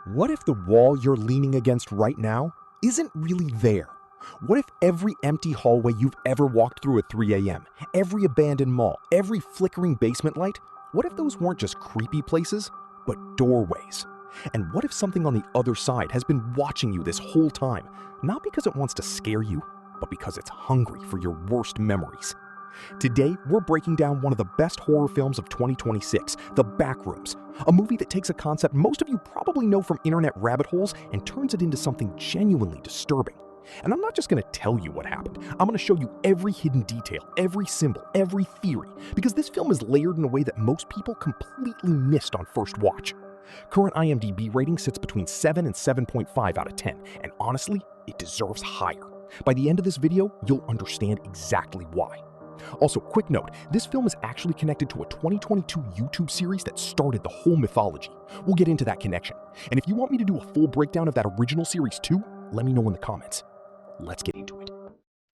What if the wall you're leaning against right now isn't really there? What if every empty hallway you've ever walked through at 3 a.m., every abandoned mall, every flickering basement light, what if those weren't just creepy places, but doorways? And what if something on the other side has been watching you this whole time, not because it wants to scare you, but because it's hungry for your worst memories? Today, we're breaking down one of the best horror films of 2026, The Backrooms, a movie that takes a concept most of you probably know from internet rabbit holes and turns it into something genuinely disturbing. And I'm not just going to tell you what happened, I'm going to show you every hidden detail, every symbol, every theory, because this film is layered in a way that most people completely missed on first watch. Current IMDb rating sits between 7 and 7.5 out of 10, and honestly, it deserves higher. By the end of this video, you'll understand exactly why. Also, quick note, this film is actually connected to a 2022 YouTube series that started the whole mythology. We'll get into that connection. And if you want me to do a full breakdown of that original series too, let me know in the comments. Let's get into it.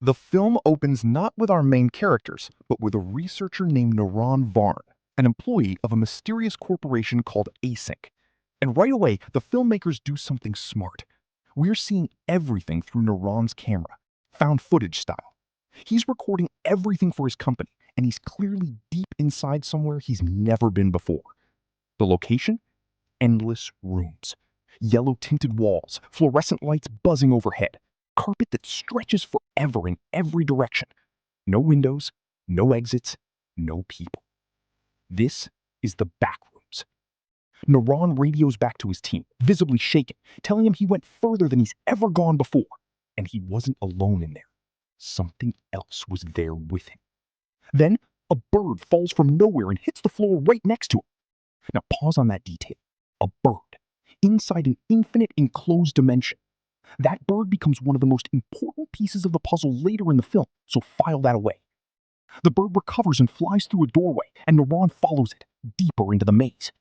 The film opens not with our main characters, but with a researcher named Naran Varn, an employee of a mysterious corporation called Async. And right away, the filmmakers do something smart. We're seeing everything through Naran's camera, found footage style. He's recording everything for his company, and he's clearly deep inside somewhere he's never been before. The location? Endless rooms. Yellow-tinted walls, fluorescent lights buzzing overhead, carpet that stretches forever in every direction. No windows, no exits, no people. This is the Backrooms. Naran radios back to his team, visibly shaken, telling him he went further than he's ever gone before. And he wasn't alone in there. Something else was there with him. Then, a bird falls from nowhere and hits the floor right next to him. Now pause on that detail. A bird, inside an infinite enclosed dimension. That bird becomes one of the most important pieces of the puzzle later in the film, so file that away. The bird recovers and flies through a doorway, and Naran follows it, deeper into the maze.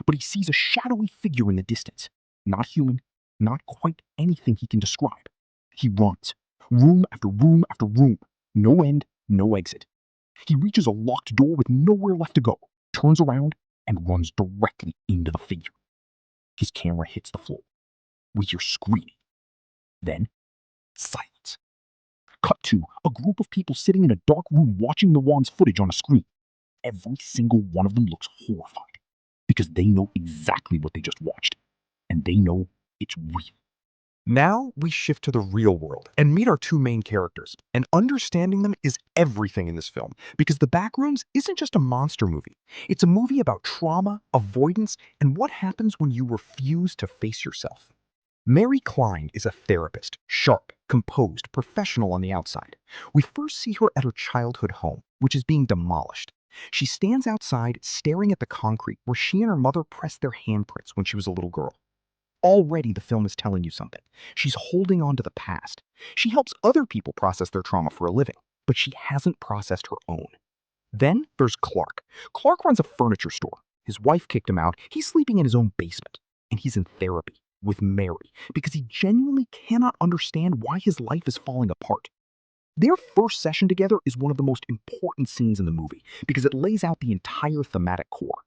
But he sees a shadowy figure in the distance. Not human, not quite anything he can describe. He runs. Room after room after room. No end, no exit. He reaches a locked door with nowhere left to go, turns around, and runs directly into the figure. His camera hits the floor. We hear screaming. Then, silence. Cut to a group of people sitting in a dark room watching Naran's footage on a screen. Every single one of them looks horrified, because they know exactly what they just watched, and they know it's real. Now we shift to the real world and meet our two main characters, and understanding them is everything in this film, because The Backrooms isn't just a monster movie. It's a movie about trauma, avoidance, and what happens when you refuse to face yourself. Mary Klein is a therapist, sharp, composed, professional on the outside. We first see her at her childhood home, which is being demolished. She stands outside staring at the concrete where she and her mother pressed their handprints when she was a little girl. Already the film is telling you something. She's holding on to the past. She helps other people process their trauma for a living, but she hasn't processed her own. Then there's Clark. Clark runs a furniture store. His wife kicked him out. He's sleeping in his own basement. And he's in therapy with Mary because he genuinely cannot understand why his life is falling apart. Their first session together is one of the most important scenes in the movie because it lays out the entire thematic core.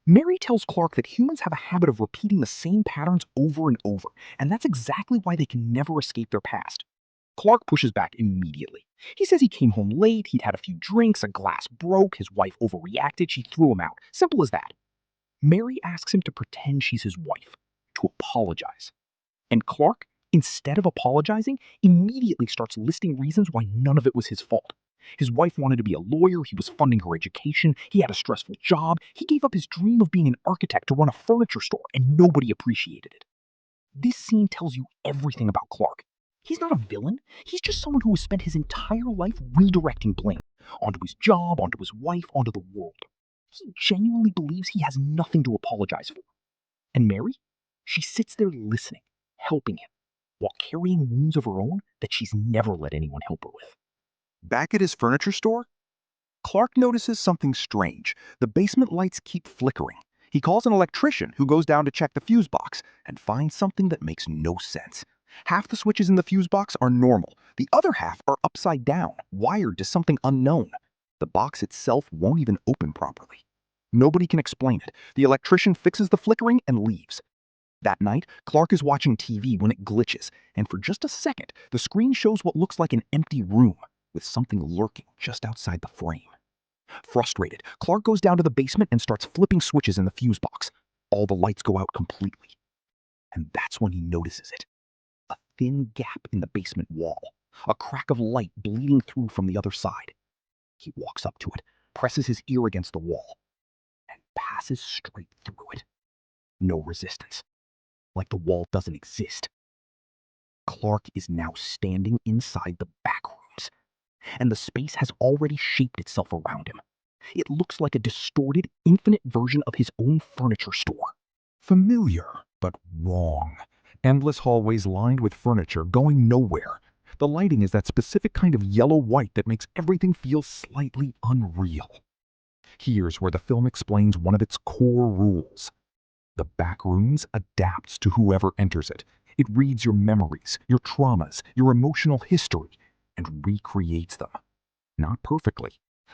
Mary tells Clark that humans have a habit of repeating the same patterns over and over, and that's exactly why they can never escape their past. Clark pushes back immediately. He says he came home late, he'd had a few drinks, a glass broke, his wife overreacted, she threw him out. Simple as that. Mary asks him to pretend she's his wife, to apologize. And Clark, instead of apologizing, immediately starts listing reasons why none of it was his fault. His wife wanted to be a lawyer, he was funding her education, he had a stressful job, he gave up his dream of being an architect to run a furniture store, and nobody appreciated it. This scene tells you everything about Clark. He's not a villain, he's just someone who has spent his entire life redirecting blame onto his job, onto his wife, onto the world. He genuinely believes he has nothing to apologize for. And Mary? She sits there listening, helping him, while carrying wounds of her own that she's never let anyone help her with. Back at his furniture store, Clark notices something strange. The basement lights keep flickering. He calls an electrician who goes down to check the fuse box and finds something that makes no sense. Half the switches in the fuse box are normal. The other half are upside down, wired to something unknown. The box itself won't even open properly. Nobody can explain it. The electrician fixes the flickering and leaves. That night, Clark is watching TV when it glitches, and for just a second, the screen shows what looks like an empty room, with something lurking just outside the frame. Frustrated, Clark goes down to the basement and starts flipping switches in the fuse box. All the lights go out completely. And that's when he notices it. A thin gap in the basement wall, a crack of light bleeding through from the other side. He walks up to it, presses his ear against the wall, and passes straight through it. No resistance. Like the wall doesn't exist. Clark is now standing inside the Backrooms, and the space has already shaped itself around him. It looks like a distorted, infinite version of his own furniture store. Familiar, but wrong. Endless hallways lined with furniture going nowhere. The lighting is that specific kind of yellow-white that makes everything feel slightly unreal. Here's where the film explains one of its core rules. The Backrooms adapts to whoever enters it. It reads your memories, your traumas, your emotional history, and recreates them. Not perfectly.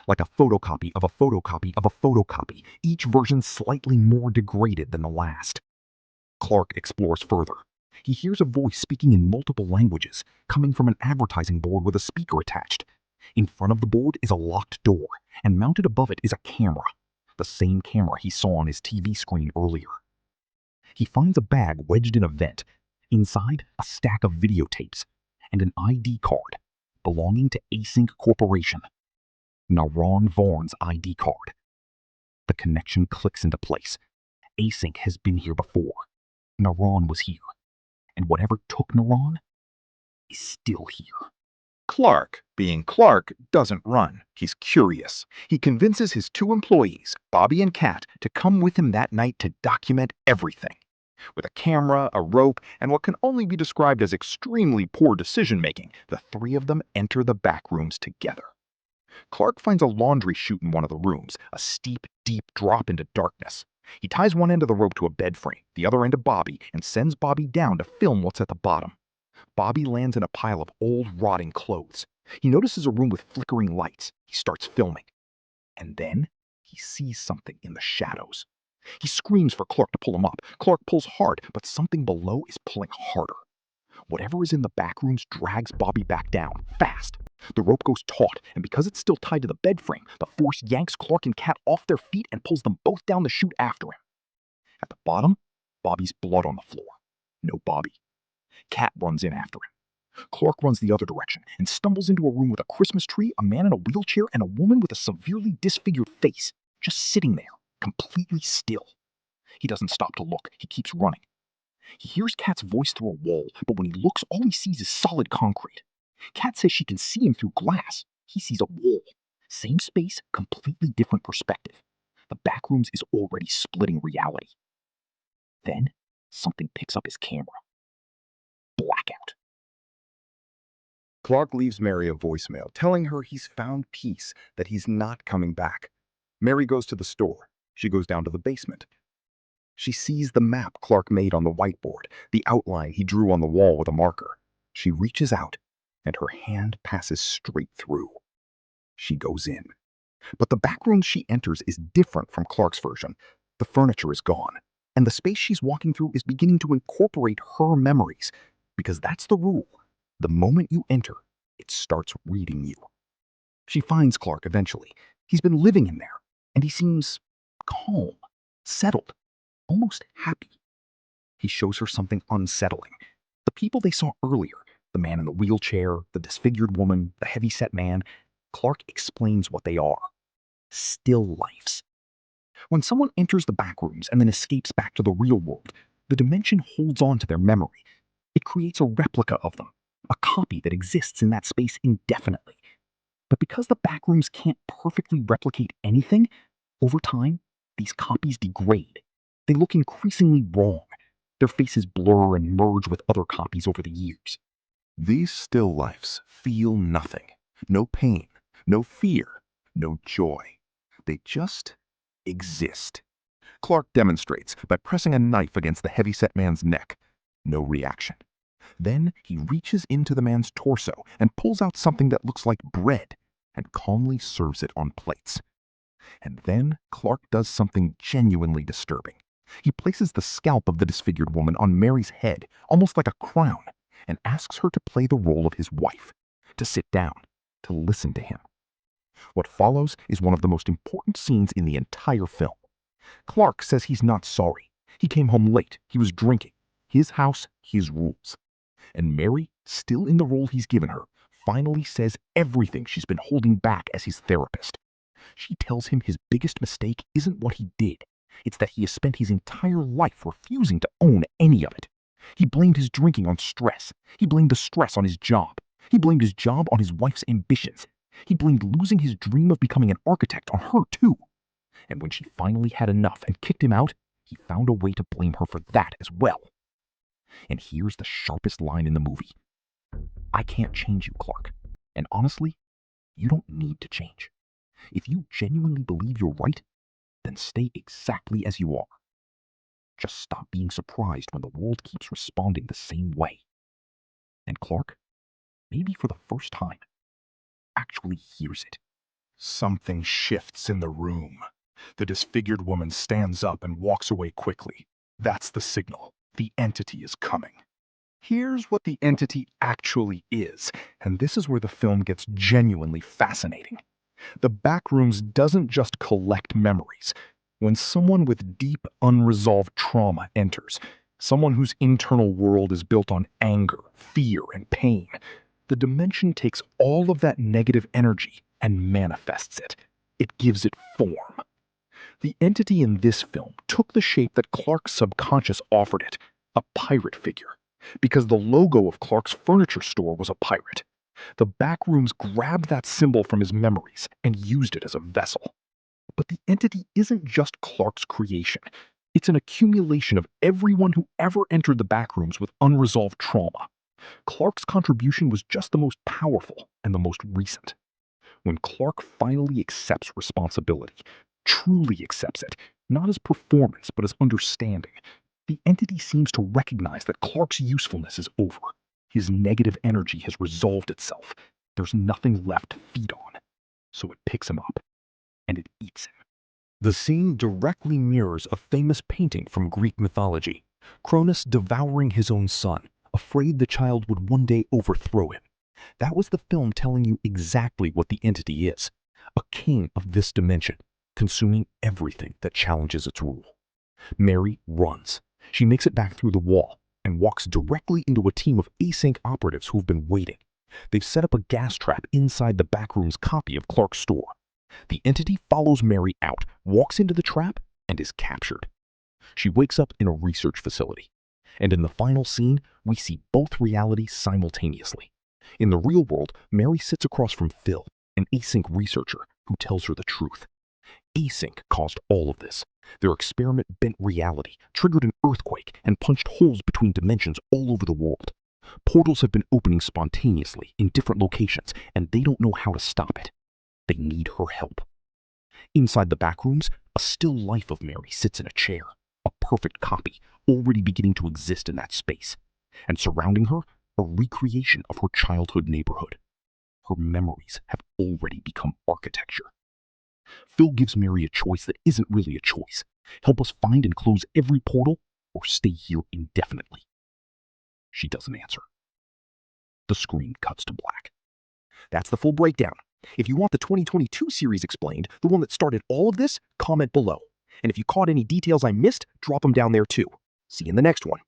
Like a photocopy of a photocopy of a photocopy, each version slightly more degraded than the last. Clark explores further. He hears a voice speaking in multiple languages, coming from an advertising board with a speaker attached. In front of the board is a locked door, and mounted above it is a camera. The same camera he saw on his TV screen earlier. He finds a bag wedged in a vent. Inside, a stack of videotapes, and an ID card belonging to Async Corporation. Naron Vaughn's ID card. The connection clicks into place. Async has been here before. Naron was here. And whatever took Naron is still here. Clark, being Clark, doesn't run. He's curious. He convinces his two employees, Bobby and Kat, to come with him that night to document everything. With a camera, a rope, and what can only be described as extremely poor decision-making, the three of them enter the Backrooms together. Clark finds a laundry chute in one of the rooms, a steep, deep drop into darkness. He ties one end of the rope to a bed frame, the other end to Bobby, and sends Bobby down to film what's at the bottom. Bobby lands in a pile of old, rotting clothes. He notices a room with flickering lights. He starts filming. And then he sees something in the shadows. He screams for Clark to pull him up. Clark pulls hard, but something below is pulling harder. Whatever is in the Backrooms drags Bobby back down, fast. The rope goes taut, and because it's still tied to the bed frame, the force yanks Clark and Kat off their feet and pulls them both down the chute after him. At the bottom, Bobby's blood on the floor. No Bobby. Kat runs in after him. Clark runs the other direction and stumbles into a room with a Christmas tree, a man in a wheelchair, and a woman with a severely disfigured face, just sitting there, completely still. He doesn't stop to look. He keeps running. He hears Kat's voice through a wall, but when he looks, all he sees is solid concrete. Kat says she can see him through glass. He sees a wall. Same space, completely different perspective. The Backrooms is already splitting reality. Then, something picks up his camera. Blackout. Clark leaves Mary a voicemail, telling her he's found peace, that he's not coming back. Mary goes to the store. She goes down to the basement. She sees the map Clark made on the whiteboard, the outline he drew on the wall with a marker. She reaches out, and her hand passes straight through. She goes in. But the back room she enters is different from Clark's version. The furniture is gone, and the space she's walking through is beginning to incorporate her memories, because that's the rule. The moment you enter, it starts reading you. She finds Clark eventually. He's been living in there, and he seems calm, settled, almost happy. He shows her something unsettling. The people they saw earlier, the man in the wheelchair, the disfigured woman, the heavy-set man, Clark explains what they are. Still lifes. When someone enters the back rooms and then escapes back to the real world, the dimension holds on to their memory. It creates a replica of them, a copy that exists in that space indefinitely. But because the back rooms can't perfectly replicate anything, over time, these copies degrade. They look increasingly wrong. Their faces blur and merge with other copies over the years. These still lifes feel nothing. No pain, no fear, no joy. They just exist. Clark demonstrates by pressing a knife against the heavy-set man's neck. No reaction. Then he reaches into the man's torso and pulls out something that looks like bread and calmly serves it on plates. And then Clark does something genuinely disturbing. He places the scalp of the disfigured woman on Mary's head, almost like a crown, and asks her to play the role of his wife, to sit down, to listen to him. What follows is one of the most important scenes in the entire film. Clark says he's not sorry. He came home late. He was drinking. His house, his rules. And Mary, still in the role he's given her, finally says everything she's been holding back as his therapist. She tells him his biggest mistake isn't what he did. It's that he has spent his entire life refusing to own any of it. He blamed his drinking on stress. He blamed the stress on his job. He blamed his job on his wife's ambitions. He blamed losing his dream of becoming an architect on her too. And when she finally had enough and kicked him out, he found a way to blame her for that as well. And here's the sharpest line in the movie. I can't change you, Clark. And honestly, you don't need to change. If you genuinely believe you're right, then stay exactly as you are. Just stop being surprised when the world keeps responding the same way. And Clark, maybe for the first time, actually hears it. Something shifts in the room. The disfigured woman stands up and walks away quickly. That's the signal. The entity is coming. Here's what the entity actually is, and this is where the film gets genuinely fascinating. The Backrooms doesn't just collect memories. When someone with deep, unresolved trauma enters, someone whose internal world is built on anger, fear, and pain, the dimension takes all of that negative energy and manifests it. It gives it form. The entity in this film took the shape that Clark's subconscious offered it, a pirate figure, because the logo of Clark's furniture store was a pirate. The Backrooms grabbed that symbol from his memories and used it as a vessel. But the entity isn't just Clark's creation. It's an accumulation of everyone who ever entered the Backrooms with unresolved trauma. Clark's contribution was just the most powerful and the most recent. When Clark finally accepts responsibility, truly accepts it, not as performance but as understanding, the entity seems to recognize that Clark's usefulness is over. His negative energy has resolved itself. There's nothing left to feed on. So it picks him up, and it eats him. The scene directly mirrors a famous painting from Greek mythology, Cronus devouring his own son, afraid the child would one day overthrow him. That was the film telling you exactly what the entity is, a king of this dimension, consuming everything that challenges its rule. Mary runs. She makes it back through the wall and walks directly into a team of async operatives who've been waiting. They've set up a gas trap inside the Backrooms copy of Clark's store. The entity follows Mary out, walks into the trap, and is captured. She wakes up in a research facility. And in the final scene, we see both realities simultaneously. In the real world, Mary sits across from Phil, an async researcher, who tells her the truth. Async caused all of this. Their experiment bent reality, triggered an earthquake, and punched holes between dimensions all over the world. Portals have been opening spontaneously in different locations, and they don't know how to stop it. They need her help. Inside the Backrooms, a still life of Mary sits in a chair, a perfect copy, already beginning to exist in that space. And surrounding her, a recreation of her childhood neighborhood. Her memories have already become architecture. Phil gives Mary a choice that isn't really a choice. Help us find and close every portal, or stay here indefinitely. She doesn't answer. The screen cuts to black. That's the full breakdown. If you want the 2022 series explained, the one that started all of this, comment below. And if you caught any details I missed, drop them down there too. See you in the next one.